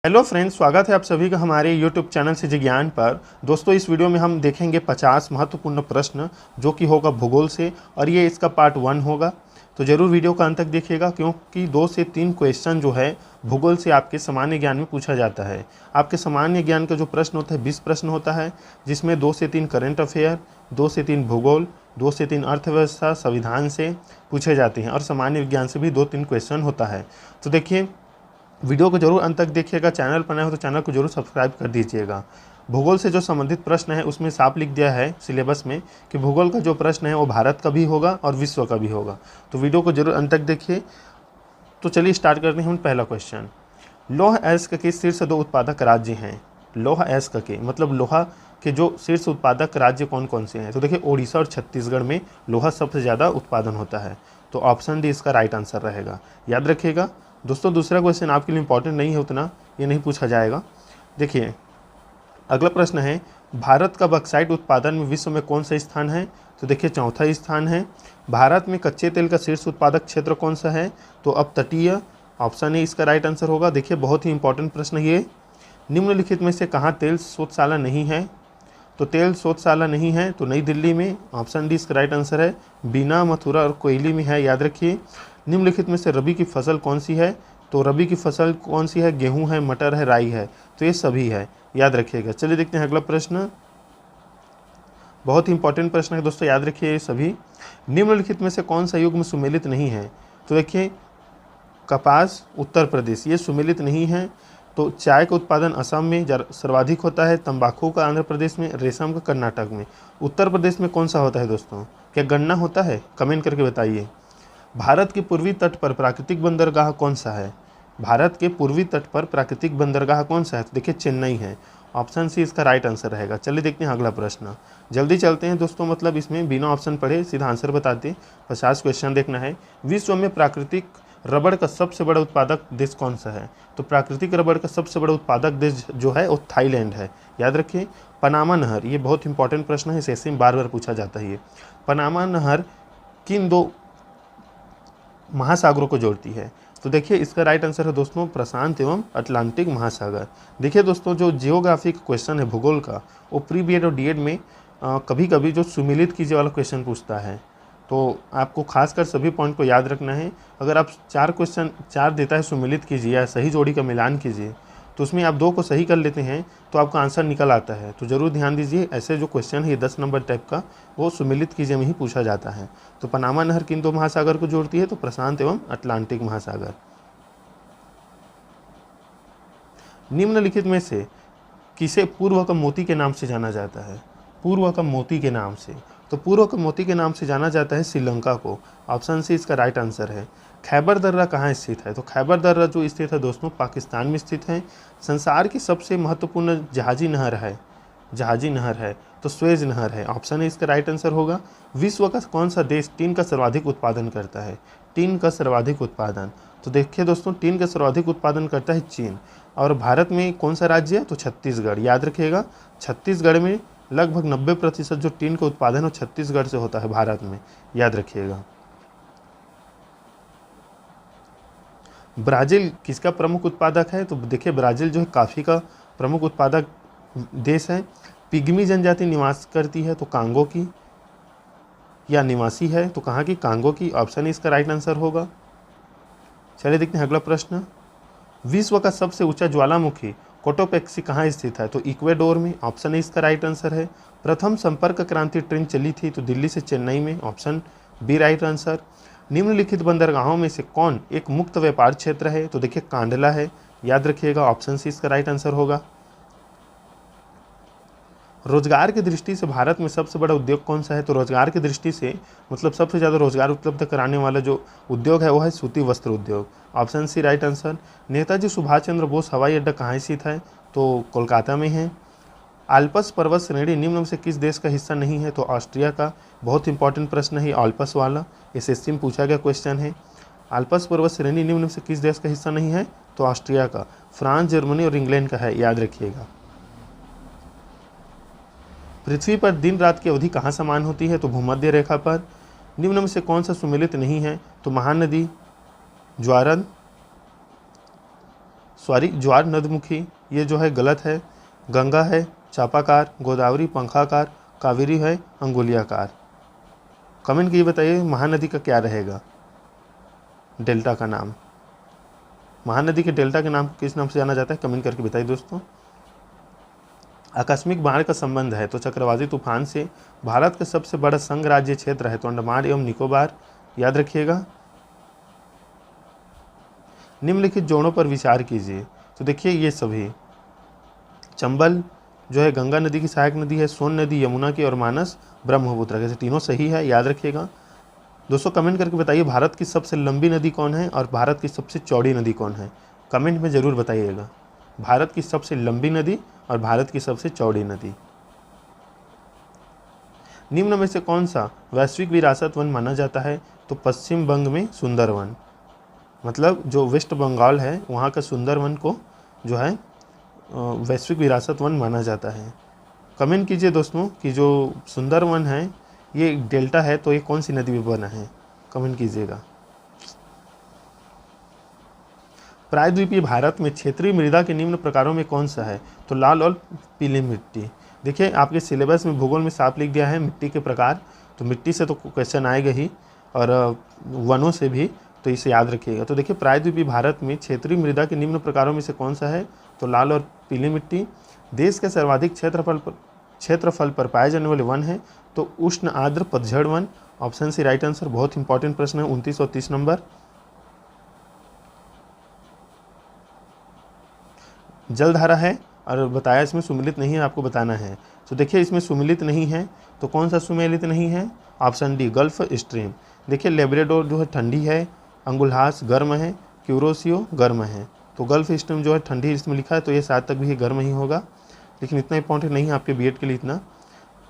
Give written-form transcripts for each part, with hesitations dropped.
Hello friends, स्वागत है आप सभी का हमारे यूट्यूब चैनल से विज्ञान पर। दोस्तों, इस वीडियो में हम देखेंगे 50 महत्वपूर्ण प्रश्न जो कि होगा भूगोल से, और ये इसका पार्ट 1 होगा। तो ज़रूर वीडियो का अंत तक देखिएगा, क्योंकि 2 से 3 क्वेश्चन जो है भूगोल से आपके सामान्य ज्ञान में पूछा जाता है। आपके सामान्य ज्ञान का जो प्रश्न होता है 20 प्रश्न होता है, जिसमें 2 से 3 करंट अफेयर, 2 से 3 भूगोल, 2 से 3 अर्थव्यवस्था संविधान से पूछे जाते हैं, और सामान्य विज्ञान से भी 2-3 क्वेश्चन होता है। तो देखिए, वीडियो को जरूर अंत तक देखिएगा। चैनल पर नए हो तो चैनल को जरूर सब्सक्राइब कर दीजिएगा। भूगोल से जो संबंधित प्रश्न है उसमें साफ लिख दिया है सिलेबस में कि भूगोल का जो प्रश्न है वो भारत का भी होगा और विश्व का भी होगा। तो वीडियो को जरूर अंत तक देखिए। तो चलिए स्टार्ट करते हैं हम पहला क्वेश्चन। लौह अयस्क के शीर्ष 2 उत्पादक राज्य हैं। लौह अयस्क के मतलब लोहा के जो शीर्ष उत्पादक राज्य कौन कौन से हैं? तो देखिए, ओडिशा और छत्तीसगढ़ में लोहा सबसे ज़्यादा उत्पादन होता है। तो ऑप्शन डी इसका राइट आंसर रहेगा। याद रखिएगा दोस्तों, दूसरा क्वेश्चन आपके लिए इंपॉर्टेंट नहीं है उतना, ये नहीं पूछा जाएगा। देखिए, अगला प्रश्न है, भारत का बक्साइट उत्पादन में विश्व में कौन सा स्थान है? तो देखिए, चौथा स्थान है। भारत में कच्चे तेल का शीर्ष उत्पादक क्षेत्र कौन सा है? तो अब तटीय। ऑप्शन ए इसका राइट आंसर होगा। देखिए, बहुत ही इंपॉर्टेंट प्रश्न ये। निम्नलिखित में से कहाँ तेल शोधशाला नहीं है? तो तेल शोधशाला नहीं है तो नई दिल्ली में। ऑप्शन डी इसका राइट आंसर है। बीना, मथुरा और कोयली में है। याद रखिए। निम्नलिखित में से रबी की फसल कौन सी है? तो रबी की फसल कौन सी है? गेहूं है, मटर है, राई है। तो ये सभी है, याद रखिएगा। चलिए देखते हैं अगला प्रश्न। बहुत ही इंपॉर्टेंट प्रश्न है दोस्तों, याद रखिए ये सभी। निम्नलिखित में से कौन सा युग्म सुमेलित नहीं है? तो देखिए, कपास उत्तर प्रदेश ये सुमेलित नहीं है। तो चाय का उत्पादन असम में सर्वाधिक होता है, तंबाकू का आंध्र प्रदेश में, रेशम का कर्नाटक में। उत्तर प्रदेश में कौन सा होता है दोस्तों? क्या गन्ना होता है? कमेंट करके बताइए। भारत के पूर्वी तट पर प्राकृतिक बंदरगाह कौन सा है? भारत के पूर्वी तट पर प्राकृतिक बंदरगाह कौन सा है? तो देखिए, चेन्नई है। ऑप्शन सी इसका राइट आंसर रहेगा। चलिए देखते हैं अगला प्रश्न। जल्दी चलते हैं दोस्तों, मतलब इसमें बिना ऑप्शन पढ़े सीधा आंसर बताते। 50 क्वेश्चन देखना है। विश्व में प्राकृतिक रबड़ का सबसे बड़ा उत्पादक देश कौन सा है? तो प्राकृतिक रबड़ का सबसे बड़ा उत्पादक देश जो है वो थाईलैंड है। याद रखिए। पनामा नहर, ये बहुत इंपॉर्टेंट प्रश्न है, इसे ऐसे में बार बार पूछा जाता है। ये पनामा नहर किन 2 महासागरों को जोड़ती है? तो देखिए, इसका राइट आंसर है दोस्तों प्रशांत एवं अटलांटिक महासागर। देखिए दोस्तों, जो जियोग्राफी का क्वेश्चन है भूगोल का, वो प्री बीएड और डीएड में कभी कभी जो सुमिलित कीजिए वाला क्वेश्चन पूछता है। तो आपको खासकर सभी पॉइंट को याद रखना है। अगर आप 4 क्वेश्चन 4 देता है सुमिलित कीजिए या सही जोड़ी का मिलान कीजिए, तो उसमें आप 2 को सही कर लेते हैं तो आपका आंसर निकल आता है। तो ज़रूर ध्यान दीजिए, ऐसे जो क्वेश्चन है ये 10 नंबर टाइप का, वो सुमिलित कीजिए में ही पूछा जाता है। तो पनामा नहर किन 2 महासागर को जोड़ती है? तो प्रशांत एवं अटलांटिक महासागर। निम्नलिखित में से किसे पूर्व का मोती के नाम से जाना जाता है? पूर्व का मोती के नाम से, तो पूर्व का मोती के नाम से जाना जाता है श्रीलंका को। ऑप्शन सी इसका राइट आंसर है। खैबर दर्रा कहाँ स्थित है? तो खैबर दर्रा जो स्थित है दोस्तों पाकिस्तान में स्थित है। संसार की सबसे महत्वपूर्ण जहाजी नहर है तो स्वेज नहर है। ऑप्शन ए इसका राइट आंसर होगा। विश्व का कौन सा देश टीन का सर्वाधिक उत्पादन करता है? टीन का सर्वाधिक उत्पादन, तो देखिए दोस्तों, टीन का सर्वाधिक उत्पादन करता है चीन। और भारत में कौन सा राज्य है? तो छत्तीसगढ़। याद रखिएगा, छत्तीसगढ़ में लगभग 90% जो टीन का उत्पादन है वो छत्तीसगढ़ से होता है भारत में। याद रखिएगा। ब्राज़ील किसका प्रमुख उत्पादक है? तो देखिए, ब्राज़ील जो है कॉफ़ी का प्रमुख उत्पादक देश है। पिग्मी जनजाति निवास करती है तो कांगो की, या निवासी है तो कहाँ की? कांगो की। ऑप्शन इसका राइट आंसर होगा। चलिए देखते हैं अगला प्रश्न। विश्व का सबसे ऊंचा ज्वालामुखी कोटोपेक्सी कहाँ स्थित है? तो इक्वेडोर में। ऑप्शन ए इसका राइट आंसर है। प्रथम संपर्क क्रांति ट्रेन चली थी तो दिल्ली से चेन्नई में। Option B right answer. निम्नलिखित बंदरगाहों में से कौन एक मुक्त व्यापार क्षेत्र है? तो देखिए, कांडला है। याद रखिएगा, ऑप्शन सी इसका राइट आंसर होगा। रोजगार की दृष्टि से भारत में सबसे बड़ा उद्योग कौन सा है? तो रोजगार की दृष्टि से मतलब सबसे ज़्यादा रोजगार उपलब्ध कराने वाला जो उद्योग है वो है सूती वस्त्र उद्योग। Option C right answer. Netaji Subhash Chandra Bose हवाई अड्डा कहाँ स्थित है? तो कोलकाता में है। आल्पस पर्वत श्रेणी निम्न में से किस देश का हिस्सा नहीं है? तो ऑस्ट्रिया का। बहुत इंपॉर्टेंट प्रश्न है आल्पस वाला, एसएससी में पूछा गया क्वेश्चन है। आल्पस पर्वत श्रेणी निम्न में से किस देश का हिस्सा नहीं है? तो ऑस्ट्रिया का। फ्रांस, जर्मनी और इंग्लैंड का है। याद रखिएगा। पृथ्वी पर दिन रात की अवधि कहाँ समान होती है? तो भूमध्य रेखा पर। निम्न में से कौन सा सुमेलित नहीं है? तो महानदी, ज्वारन, सॉरी ज्वार नदमुखी, ये जो है गलत है। गंगा है चापाकार, गोदावरी पंखाकार, कावेरी है अंगुलियाकार। कमेंट कीजिए, बताइए महानदी का क्या रहेगा डेल्टा का नाम। महानदी के डेल्टा के नाम किस नाम से जाना जाता है, कमेंट करके बताइए दोस्तों। आकस्मिक बाढ़ का संबंध है तो चक्रवाती तूफान से। भारत का सबसे बड़ा संघ राज्य क्षेत्र है तो अंडमान एवं निकोबार, याद रखिएगा। निम्नलिखित जोड़ों पर विचार कीजिए। तो देखिए ये सभी, चंबल जो है गंगा नदी की सहायक नदी है, सोन नदी यमुना की, और मानस ब्रह्मपुत्र, जैसे तीनों सही है, याद रखिएगा दोस्तों। कमेंट करके बताइए भारत की सबसे लंबी नदी कौन है और भारत की सबसे चौड़ी नदी कौन है, कमेंट में ज़रूर बताइएगा। भारत की सबसे लंबी नदी और भारत की सबसे चौड़ी नदी। निम्न में से कौन सा वैश्विक विरासत वन माना जाता है, तो पश्चिम बंग में सुंदरवन, मतलब जो वेस्ट बंगाल है वहाँ का सुंदरवन को जो है वैश्विक विरासत वन माना जाता है। कमेंट कीजिए दोस्तों कि जो सुंदरवन है ये डेल्टा है तो ये कौन सी नदी में बना है, कमेंट कीजिएगा। प्रायद्वीपीय भारत में क्षेत्रीय मृदा के निम्न प्रकारों में कौन सा है, तो लाल और पीली मिट्टी। देखिए आपके सिलेबस में भूगोल में साफ लिख दिया है मिट्टी के प्रकार, तो मिट्टी से तो क्वेश्चन आएगा ही और वनों से भी, तो इसे याद रखिएगा। तो देखिए प्रायद्वीपीय भारत में क्षेत्रीय मृदा के निम्न प्रकारों में से कौन सा है, तो लाल और पीली मिट्टी। देश के सर्वाधिक क्षेत्रफल पर पाए जाने वाले वन है तो उष्ण आर्द्र पतझड़ वन, ऑप्शन सी राइट आंसर। बहुत इंपॉर्टेंट प्रश्न है 29 और 30 नंबर। जलधारा है और बताया इसमें सुमेलित नहीं है, आपको बताना है। तो देखिए इसमें सुमेलित नहीं है तो कौन सा सुमेलित नहीं है, ऑप्शन डी गल्फ स्ट्रीम। देखिए लेब्राडोर जो है ठंडी है, अंगुल्हास गर्म है, क्यूरोसियो गर्म है, तो गल्फ स्ट्रीम जो है ठंडी इसमें लिखा है तो ये 7 तक भी गर्म ही होगा, लेकिन इतना इंपॉर्टेंट नहीं है आपके बीएड के लिए। इतना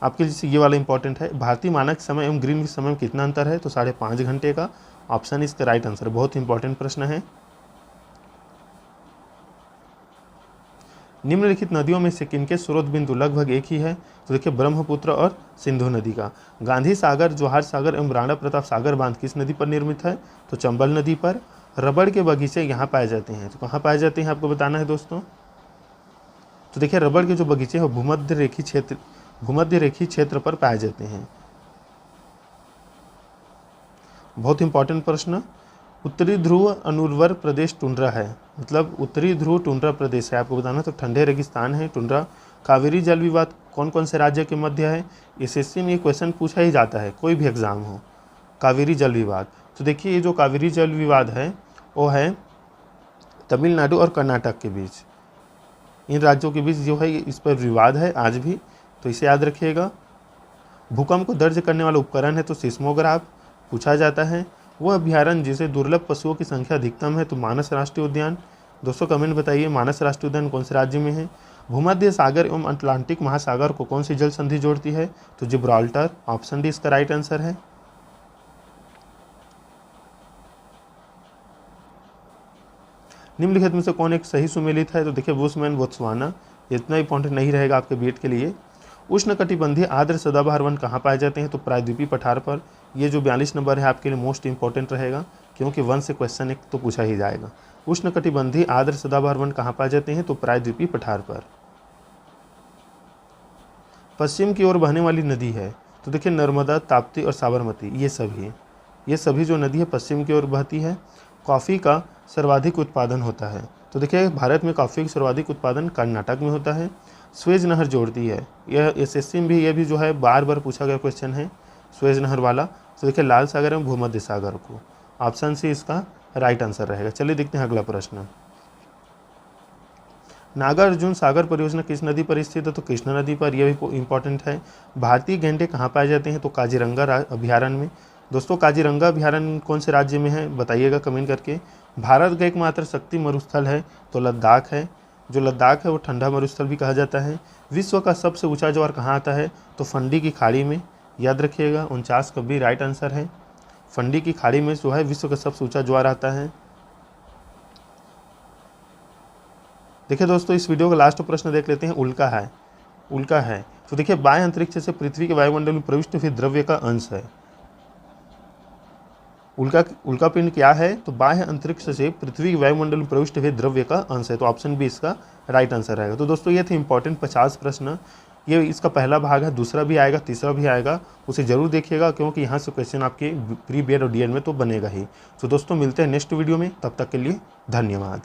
आपके जैसे ये वाला इंपॉर्टेंट है। भारतीय मानक समय एवं ग्रीनविच समय में कितना अंतर है, तो 5.5 घंटे का, ऑप्शन इसका राइट आंसर। बहुत इंपॉर्टेंट प्रश्न है। निम्नलिखित नदियों में से किनके स्रोत बिंदु लगभग एक ही है, तो देखिए ब्रह्मपुत्र और सिंधु नदी का। गांधी सागर, जवाहर सागर एवं राणा प्रताप सागर बांध किस नदी पर निर्मित है, तो चंबल नदी पर। रबड़ के बगीचे यहाँ पाए जाते हैं, तो कहाँ पाए जाते हैं आपको बताना है दोस्तों। तो देखिए रबड़ के जो बगीचे हैं भूमध्य रेखी क्षेत्र पर पाए जाते हैं। बहुत इंपॉर्टेंट प्रश्न। उत्तरी ध्रुव अनुर्वर प्रदेश टुंड्रा है, मतलब उत्तरी ध्रुव टुंड्रा प्रदेश है, आपको बताना। तो ठंडे रेगिस्तान है टुंड्रा। कावेरी जल विवाद कौन कौन से राज्य के मध्य है, एसएससी में ये क्वेश्चन पूछा ही जाता है, कोई भी एग्जाम हो। कावेरी जल विवाद, तो देखिए ये जो कावेरी जल विवाद है वो है तमिलनाडु और कर्नाटक के बीच, इन राज्यों के बीच जो है इस पर विवाद है आज भी, तो इसे याद रखिएगा। भूकंप को दर्ज करने वाला उपकरण है तो सिस्मोग्राफ पूछा जाता है। वह अभ्यारण्य जिसे दुर्लभ पशुओं की संख्या अधिकतम है तो मानस राष्ट्रीय उद्यान। दोस्तों कमेंट बताइए मानस राष्ट्रीय उद्यान कौन से राज्य में है। भूमध्य सागर एवं अटलांटिक महासागर को कौन सी जल संधि जोड़ती है, तो जिब्राल्टर, ऑप्शन डी इसका राइट आंसर है। निम्नलिखित में से कौन एक सही सुमेलित है, तो देखिए बुशमैन बोत्सवाना, इतना इंपॉर्टेंट नहीं रहेगा आपके बीएड के लिए। उष्णकटिबंधीय आर्द्र सदाबहार वन कहाँ पाए जाते हैं, तो प्रायद्वीपीय पठार पर। ये जो 42 नंबर है आपके लिए मोस्ट इंपॉर्टेंट रहेगा, क्योंकि वन से क्वेश्चन एक तो पूछा ही जाएगा। उष्णकटिबंधीय आर्द्र सदाबहार वन कहाँ पाए जाते हैं, तो प्रायद्वीपीय पठार पर। पश्चिम की ओर बहने वाली नदी है, तो देखिए नर्मदा, ताप्ती और साबरमती, ये सभी जो नदी है पश्चिम की ओर बहती है। कॉफ़ी का सर्वाधिक उत्पादन होता है, तो देखिए भारत में कॉफ़ी का सर्वाधिक उत्पादन कर्नाटक में होता है। स्वेज नहर जोड़ती है, यह एसएससी में भी ये भी जो है बार बार पूछा गया क्वेश्चन है स्वेज नहर वाला। तो देखिए लाल सागर एवं भूमध्य सागर को, ऑप्शन सी इसका राइट आंसर रहेगा। चलिए देखते हैं अगला प्रश्न। नागार्जुन सागर परियोजना किस नदी पर स्थित है, तो कृष्णा नदी पर, यह भी इंपॉर्टेंट है। भारतीय गैंडे कहाँ पाए जाते हैं, तो काजीरंगा अभ्यारण्य में। दोस्तों काजीरंगा अभ्यारण्य कौन से राज्य में है, बताइएगा कमेंट करके। भारत का एकमात्र शक्ति मरुस्थल है, तो लद्दाख है। जो लद्दाख है वो ठंडा मरुस्थल भी कहा जाता है। विश्व का सबसे ऊंचा ज्वार कहाँ आता है, तो फंडी की खाड़ी में, याद रखिएगा। 49 का भी राइट आंसर है। फंडी की खाड़ी में जो है विश्व का सबसे ऊंचा ज्वार आता है। देखिए दोस्तों इस वीडियो का लास्ट प्रश्न देख लेते हैं। उल्का है तो देखिए बाह्य अंतरिक्ष से पृथ्वी के वायुमंडल में प्रविष्ट हुए द्रव्य का अंश है। उल्का पिंड क्या है? तो बाह्य अंतरिक्ष से पृथ्वी वायुमंडल में प्रविष्ट हुए द्रव्य का अंश है। तो ऑप्शन बी इसका राइट आंसर रहेगा। तो दोस्तों ये थे इंपॉर्टेंट 50 प्रश्न। ये इसका पहला भाग है, दूसरा भी आएगा, तीसरा भी आएगा, उसे जरूर देखिएगा क्योंकि यहाँ से क्वेश्चन आपके प्री बीएड और डीएड में तो बनेगा ही। तो दोस्तों मिलते हैं नेक्स्ट वीडियो में, तब तक के लिए धन्यवाद।